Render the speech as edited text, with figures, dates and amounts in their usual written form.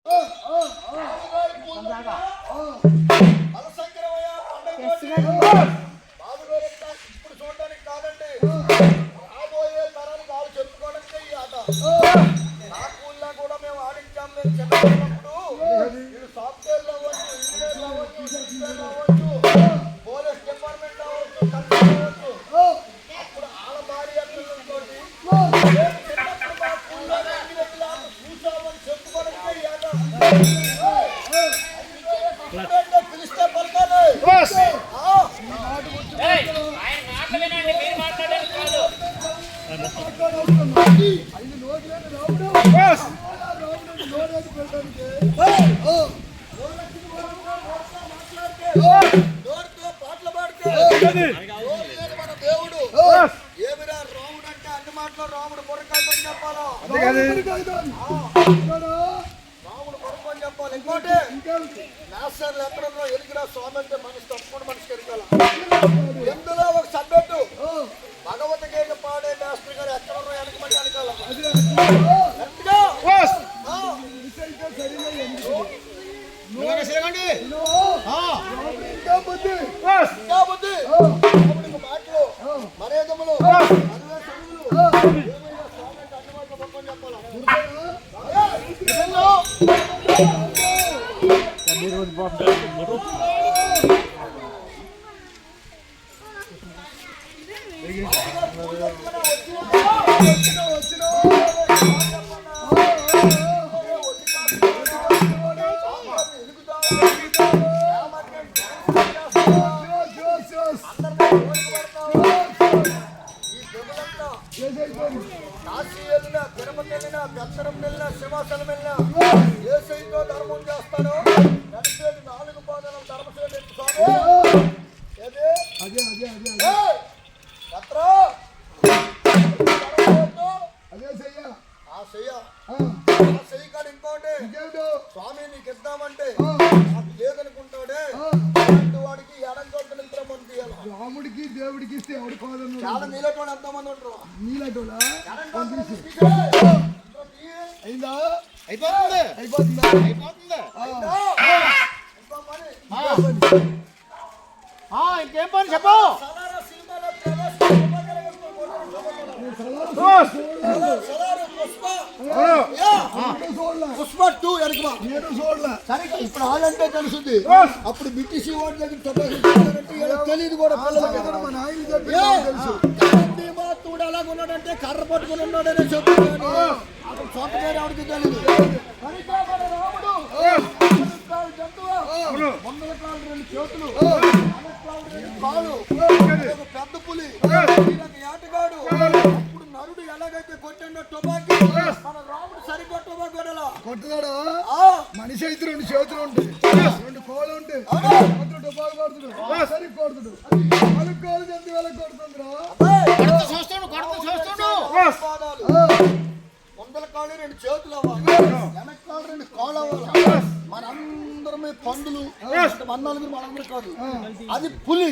ఇప్పుడు చూడడానికి కాదండి, రాబోయే తరానికి వాళ్ళు చెప్పుకోవడానికి ఈ ఆట. నా స్కూల్లో కూడా మేము ఆడించాం. మేము చిన్నప్పుడు వీళ్ళు సాఫ్ట్వేర్ అవ్వచ్చు, ఇంజనీర్ అవ్వచ్చు, సిస్టర్ అవ్వచ్చు, పోలీస్ డిపార్ట్మెంట్ అవ్వచ్చు, కలెక్టర్ అవ్వచ్చు. అప్పుడు వాళ్ళ భార్య పిల్లలతో చిన్నప్పుడు మా స్కూల్లో చూసామని చెప్పుకోవడానికి ఈ ఆట. పిలిస్తే పలకాలి. పాటలు పాడితే మన దేవుడు ఏమిరా రాముడు అంటే అన్ని మాటలో రాముడు బుర్రకాయతో చెప్పాలా, రాముడు బుర్రకొని చెప్పాలి. ఇంకోటి మాస్టర్లు ఎక్కడన్నా ఎరిగిరా స్వామి అంటే మనిషి తప్పకుండా మనిషికి ఎరగాల. ఎందులో ఒక సబ్జెక్టు భగవద్గీత పాడే మాస్టర్ గారు ఎక్కడన్నా వెనకబడి అనకాల. మాటలు మర్యాదములు కాశీ వెళ్ళినా, తిరుపతి వెళ్ళినా, దర్శనం వెళ్ళినా, సింహాసనం వెళ్ళినా ఏసైతో ధర్మం చేస్తాను. నడిచేది 4 పాదాల ధర్మసేన కాదు ఇంకోటి స్వామి నీకు ఇద్దామంటే నాకు లేదనుకుంటాడే వాడికి ఎడంకొట్టు నిద్ర పంపించాలి. రాముడికి దేవుడికి ఇస్తే ఎవడు కాదన్నాడు. చాలా నీలటోడు ఎంతమంది ఉంటారు. నీలటోడా అయిందా? అయిపోతుందా? ఇంకేం పని చెప్పు. పుష్ప 2 సరే ఇప్పుడు వాళ్ళంటే తెలుసుంది. అప్పుడు బ్రిటిష్ వాడి దగ్గర తెలియదు కూడా. తూడు ఎలాగున్నాడంటే కర్ర పట్టుకుని ఉన్నాడనే చెప్తున్నాడు. అప్పుడు సొంత పేరు ఎవరికి తెలియదు. జంతువు 100 కాళ్ళు 2 చేతులు, 2 కాళ్ళు, పెద్ద పులి, ఏటగాడు. అప్పుడు నరుడు ఎలాగైతే కొట్టాడో టొబాకి మన రాముడు సరిగ్గా టొబాకి కొట్టున్నాడు. మనిషి అయితే 2 చేతులు ఉంటాయి, 2 కోళ్ళు ఉంటాయి, టొబాకు కొడుతుడు, సరి కొడుతుడు, 4 కోళ్ళు జంతు వాళ్ళకి కొడుతుండ్రా. 100 కాళ్ళు 2 చేతులు అవ్వాలి, 2 కాళ్ళు 2 కాళ్ళు అవ్వాలి. మనందరమే పందులు, మన 4 కాదు, అది పులి.